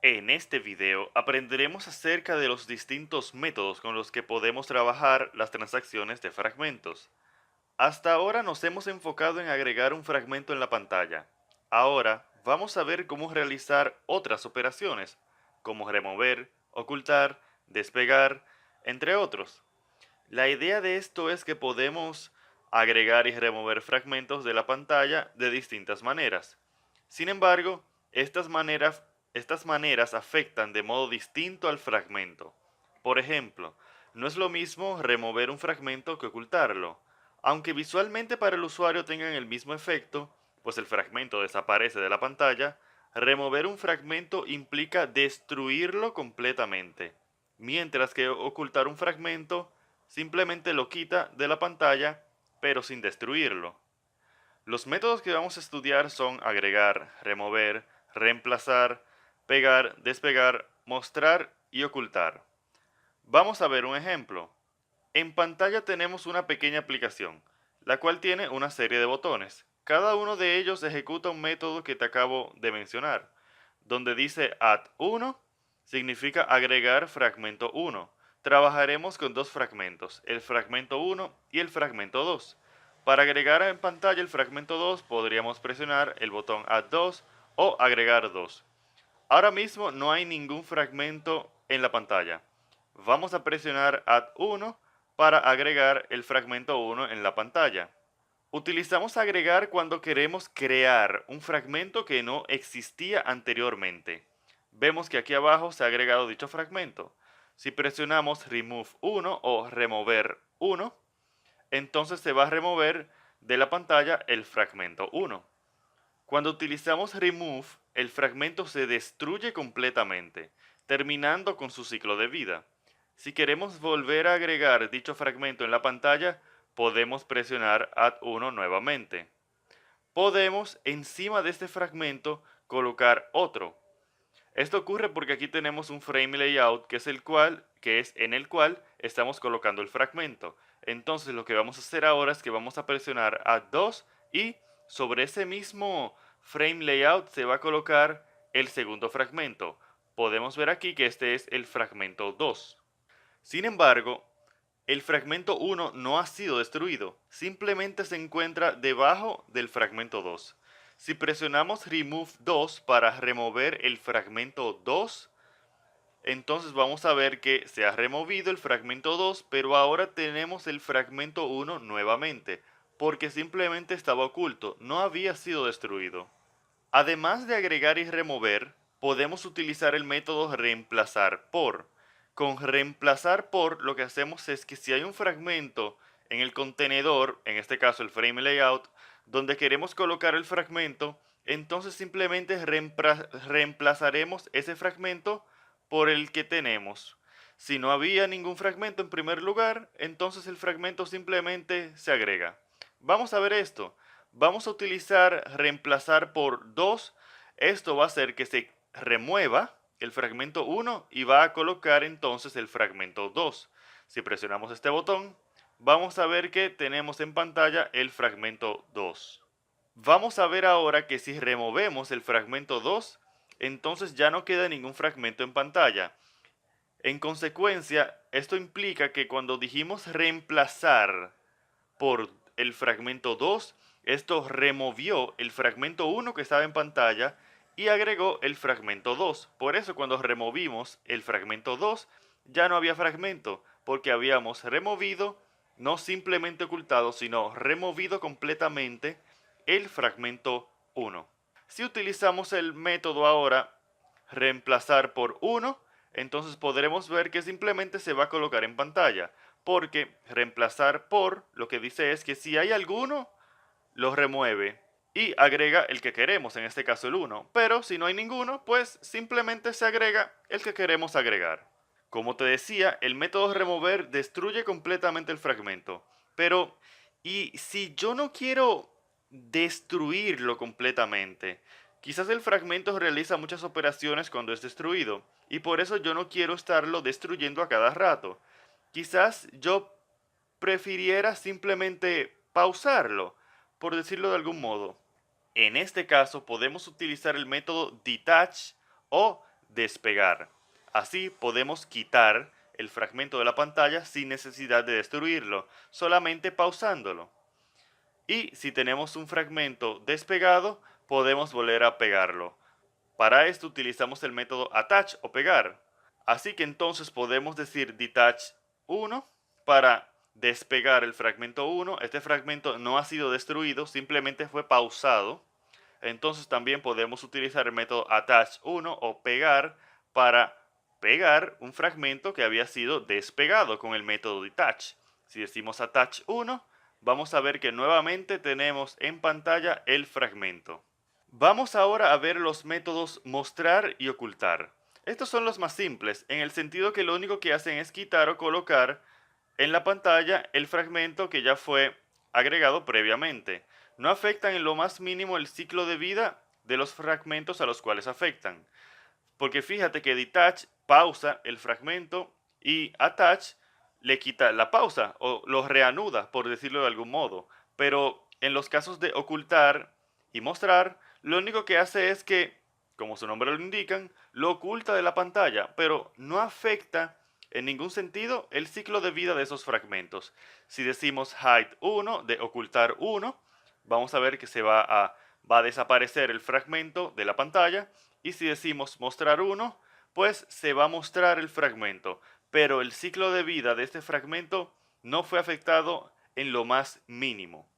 En este video aprenderemos acerca de los distintos métodos con los que podemos trabajar las transacciones de fragmentos. Hasta ahora nos hemos enfocado en agregar un fragmento en la pantalla. Ahora vamos a ver cómo realizar otras operaciones, como remover, ocultar, despegar, entre otros. La idea de esto es que podemos agregar y remover fragmentos de la pantalla de distintas maneras. Sin embargo, estas maneras afectan de modo distinto al fragmento. Por ejemplo, no es lo mismo remover un fragmento que ocultarlo. Aunque visualmente para el usuario tengan el mismo efecto, pues el fragmento desaparece de la pantalla, remover un fragmento implica destruirlo completamente, mientras que ocultar un fragmento simplemente lo quita de la pantalla, pero sin destruirlo. Los métodos que vamos a estudiar son agregar, remover, reemplazar, pegar, despegar, mostrar y ocultar. Vamos a ver un ejemplo. En pantalla tenemos una pequeña aplicación, la cual tiene una serie de botones. Cada uno de ellos ejecuta un método que te acabo de mencionar. Donde dice add 1 significa agregar fragmento 1. Trabajaremos con dos fragmentos, el fragmento 1 y el fragmento 2. Para agregar en pantalla el fragmento 2 podríamos presionar el botón add 2 o agregar 2. Ahora mismo no hay ningún fragmento en la pantalla. Vamos a presionar add 1 para agregar el fragmento 1 en la pantalla. Utilizamos agregar cuando queremos crear un fragmento que no existía anteriormente. Vemos que aquí abajo se ha agregado dicho fragmento. Si presionamos remove 1 o remover 1, entonces se va a remover de la pantalla el fragmento 1. Cuando utilizamos remove, el fragmento se destruye completamente, terminando con su ciclo de vida. Si queremos volver a agregar dicho fragmento en la pantalla, podemos presionar add 1 nuevamente. Podemos encima de este fragmento colocar otro. Esto ocurre porque aquí tenemos un frame layout que es en el cual estamos colocando el fragmento. Entonces lo que vamos a hacer ahora es que vamos a presionar add 2 y sobre ese mismo frame layout se va a colocar el segundo fragmento. Podemos ver aquí que este es el fragmento 2. Sin embargo, el fragmento 1 no ha sido destruido, simplemente se encuentra debajo del fragmento 2. Si presionamos Remove 2 para remover el fragmento 2, entonces vamos a ver que se ha removido el fragmento 2, pero ahora tenemos el fragmento 1 nuevamente, porque simplemente estaba oculto, no había sido destruido. Además de agregar y remover, podemos utilizar el método reemplazar por. Con reemplazar por, lo que hacemos es que si hay un fragmento en el contenedor, en este caso el frame layout, donde queremos colocar el fragmento, entonces simplemente reemplazaremos ese fragmento por el que tenemos. Si no había ningún fragmento en primer lugar, entonces el fragmento simplemente se agrega. Vamos a ver esto. Vamos a utilizar reemplazar por 2. Esto va a hacer que se remueva el fragmento 1 y va a colocar entonces el fragmento 2. Si presionamos este botón, vamos a ver que tenemos en pantalla el fragmento 2. Vamos a ver ahora que si removemos el fragmento 2, entonces ya no queda ningún fragmento en pantalla. En consecuencia, esto implica que cuando dijimos reemplazar por el fragmento 2, esto removió el fragmento 1 que estaba en pantalla y agregó el fragmento 2. Por eso cuando removimos el fragmento 2, ya no había fragmento, porque habíamos removido, no simplemente ocultado, sino removido completamente el fragmento 1. Si utilizamos el método ahora reemplazar por 1, entonces podremos ver que simplemente se va a colocar en pantalla, porque reemplazar por lo que dice es que si hay alguno, lo remueve y agrega el que queremos, en este caso el 1, pero si no hay ninguno, pues simplemente se agrega el que queremos agregar. Como te decía, el método remover destruye completamente el fragmento, pero ¿y si yo no quiero destruirlo completamente? Quizás el fragmento realiza muchas operaciones cuando es destruido, y por eso yo no quiero estarlo destruyendo a cada rato. Quizás yo prefiriera simplemente pausarlo, por decirlo de algún modo. En este caso podemos utilizar el método detach o despegar. Así podemos quitar el fragmento de la pantalla sin necesidad de destruirlo, solamente pausándolo. Y si tenemos un fragmento despegado, podemos volver a pegarlo. Para esto utilizamos el método attach o pegar. Así que entonces podemos decir detach 1 para despegar el fragmento 1. Este fragmento no ha sido destruido, simplemente fue pausado. Entonces también podemos utilizar el método attach 1 o pegar para pegar un fragmento que había sido despegado con el método detach. Si decimos attach 1, vamos a ver que nuevamente tenemos en pantalla el fragmento. Vamos ahora a ver los métodos mostrar y ocultar. Estos son los más simples, en el sentido que lo único que hacen es quitar o colocar en la pantalla el fragmento que ya fue agregado previamente. No afectan en lo más mínimo el ciclo de vida de los fragmentos a los cuales afectan. Porque fíjate que detach pausa el fragmento y attach le quita la pausa o lo reanuda, por decirlo de algún modo. Pero en los casos de ocultar y mostrar, lo único que hace es que, como su nombre lo indican, lo oculta de la pantalla, pero no afecta en ningún sentido el ciclo de vida de esos fragmentos. Si decimos hide 1 de ocultar 1, vamos a ver que va a desaparecer el fragmento de la pantalla. Y si decimos mostrar 1, pues se va a mostrar el fragmento. Pero el ciclo de vida de este fragmento no fue afectado en lo más mínimo.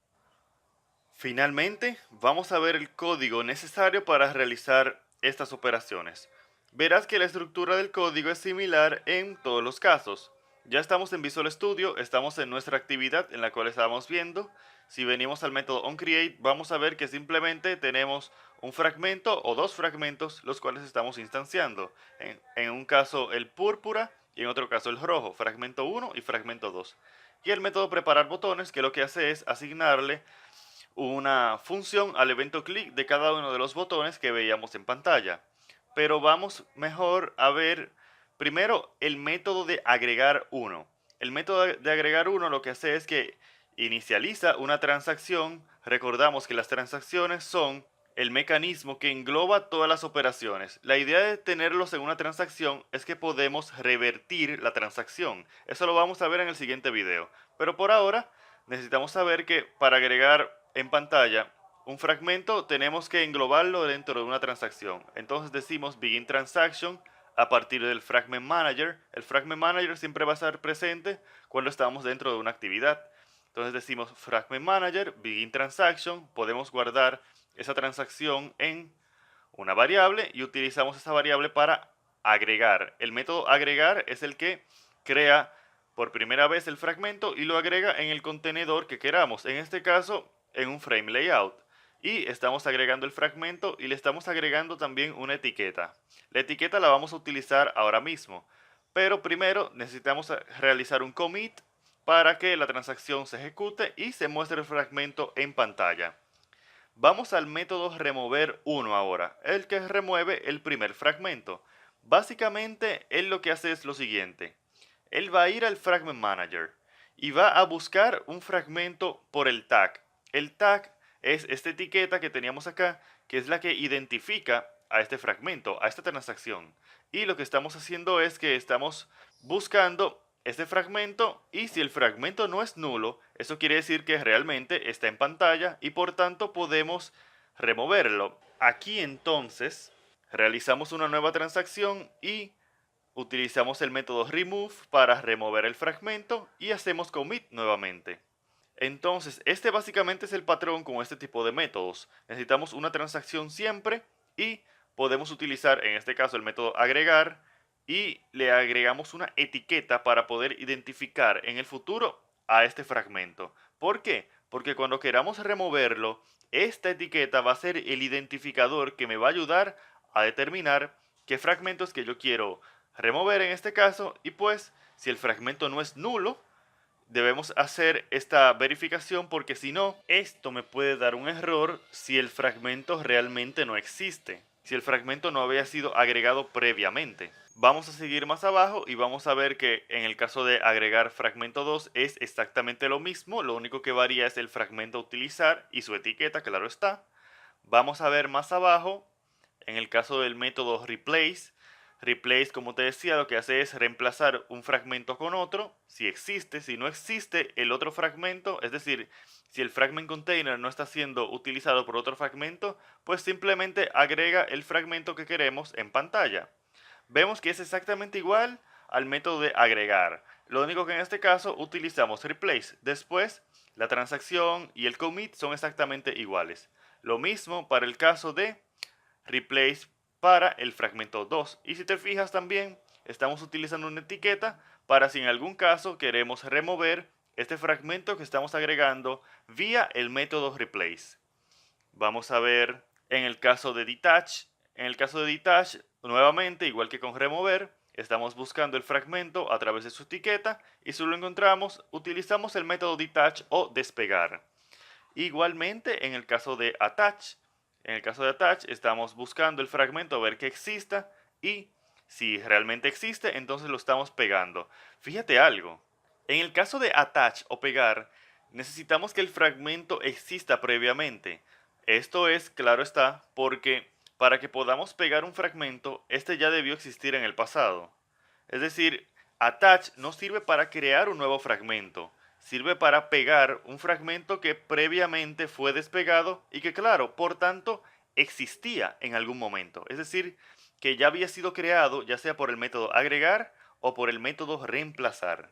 Finalmente, vamos a ver el código necesario para realizar estas operaciones. Verás que la estructura del código es similar en todos los casos. Ya estamos en Visual Studio, estamos en nuestra actividad en la cual estábamos viendo. Si venimos al método onCreate, vamos a ver que simplemente tenemos un fragmento o dos fragmentos los cuales estamos instanciando. En un caso el púrpura y en otro caso el rojo, fragmento 1 y fragmento 2. Y el método preparar botones, que lo que hace es asignarle una función al evento clic de cada uno de los botones que veíamos en pantalla. Pero vamos mejor a ver primero el método de agregar 1. El método de agregar 1 lo que hace es que inicializa una transacción. Recordamos que las transacciones son el mecanismo que engloba todas las operaciones. La idea de tenerlos en una transacción es que podemos revertir la transacción. Eso lo vamos a ver en el siguiente video. Pero por ahora necesitamos saber que para agregar en pantalla un fragmento tenemos que englobarlo dentro de una transacción. Entonces decimos begin transaction a partir del fragment manager. El fragment manager siempre va a estar presente cuando estamos dentro de una actividad. Entonces decimos fragment manager begin transaction. Podemos guardar esa transacción en una variable y utilizamos esa variable para agregar. El método agregar es el que crea por primera vez el fragmento y lo agrega en el contenedor que queramos. En este caso, en un frame layout. Y estamos agregando el fragmento y le estamos agregando también una etiqueta. La etiqueta la vamos a utilizar ahora mismo. Pero primero necesitamos realizar un commit para que la transacción se ejecute y se muestre el fragmento en pantalla. Vamos al método remover 1 ahora, el que remueve el primer fragmento. Básicamente, él lo que hace es lo siguiente. Él va a ir al Fragment Manager y va a buscar un fragmento por el tag. El tag es esta etiqueta que teníamos acá, que es la que identifica a este fragmento, a esta transacción. Y lo que estamos haciendo es que estamos buscando este fragmento y si el fragmento no es nulo, eso quiere decir que realmente está en pantalla y por tanto podemos removerlo. Aquí entonces realizamos una nueva transacción y utilizamos el método remove para remover el fragmento y hacemos commit nuevamente. Entonces, este básicamente es el patrón con este tipo de métodos. Necesitamos una transacción siempre y podemos utilizar en este caso el método agregar y le agregamos una etiqueta para poder identificar en el futuro a este fragmento. ¿Por qué? Porque cuando queramos removerlo, esta etiqueta va a ser el identificador que me va a ayudar a determinar qué fragmentos que yo quiero remover en este caso y pues si el fragmento no es nulo, debemos hacer esta verificación porque si no, esto me puede dar un error si el fragmento realmente no existe, si el fragmento no había sido agregado previamente. Vamos a seguir más abajo y vamos a ver que en el caso de agregar fragmento 2 es exactamente lo mismo, lo único que varía es el fragmento a utilizar y su etiqueta, claro está. Vamos a ver más abajo, en el caso del método replace, Replace, como te decía, lo que hace es reemplazar un fragmento con otro, si existe. Si no existe el otro fragmento, es decir, si el fragment container no está siendo utilizado por otro fragmento, pues simplemente agrega el fragmento que queremos en pantalla. Vemos que es exactamente igual al método de agregar. Lo único que en este caso utilizamos replace. Después, la transacción y el commit son exactamente iguales. Lo mismo para el caso de replace para el fragmento 2. Y si te fijas también, estamos utilizando una etiqueta para si en algún caso queremos remover este fragmento que estamos agregando vía el método replace. Vamos a ver en el caso de detach. En el caso de detach, nuevamente, igual que con remover, estamos buscando el fragmento a través de su etiqueta y si lo encontramos, utilizamos el método detach o despegar. Igualmente en el caso de attach. En el caso de attach estamos buscando el fragmento a ver que exista y si realmente existe, entonces lo estamos pegando. Fíjate algo. En el caso de attach o pegar, necesitamos que el fragmento exista previamente. Esto es, claro está, porque para que podamos pegar un fragmento, este ya debió existir en el pasado. Es decir, attach no sirve para crear un nuevo fragmento, sirve para pegar un fragmento que previamente fue despegado y que, claro, por tanto, existía en algún momento. Es decir, que ya había sido creado ya sea por el método agregar o por el método reemplazar.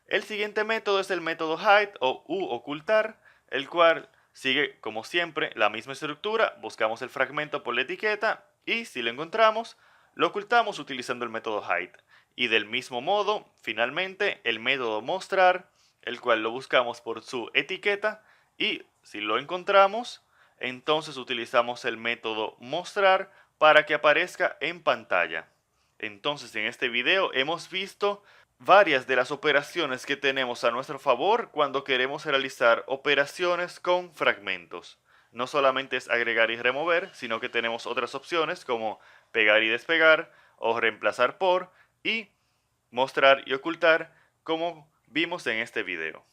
El siguiente método es el método hide o ocultar, el cual sigue como siempre la misma estructura, buscamos el fragmento por la etiqueta y si lo encontramos, lo ocultamos utilizando el método hide. Y del mismo modo, finalmente, el método mostrar, el cual lo buscamos por su etiqueta y si lo encontramos, entonces utilizamos el método mostrar para que aparezca en pantalla. Entonces en este video hemos visto varias de las operaciones que tenemos a nuestro favor cuando queremos realizar operaciones con fragmentos. No solamente es agregar y remover, sino que tenemos otras opciones como pegar y despegar o reemplazar por y mostrar y ocultar como vimos en este video.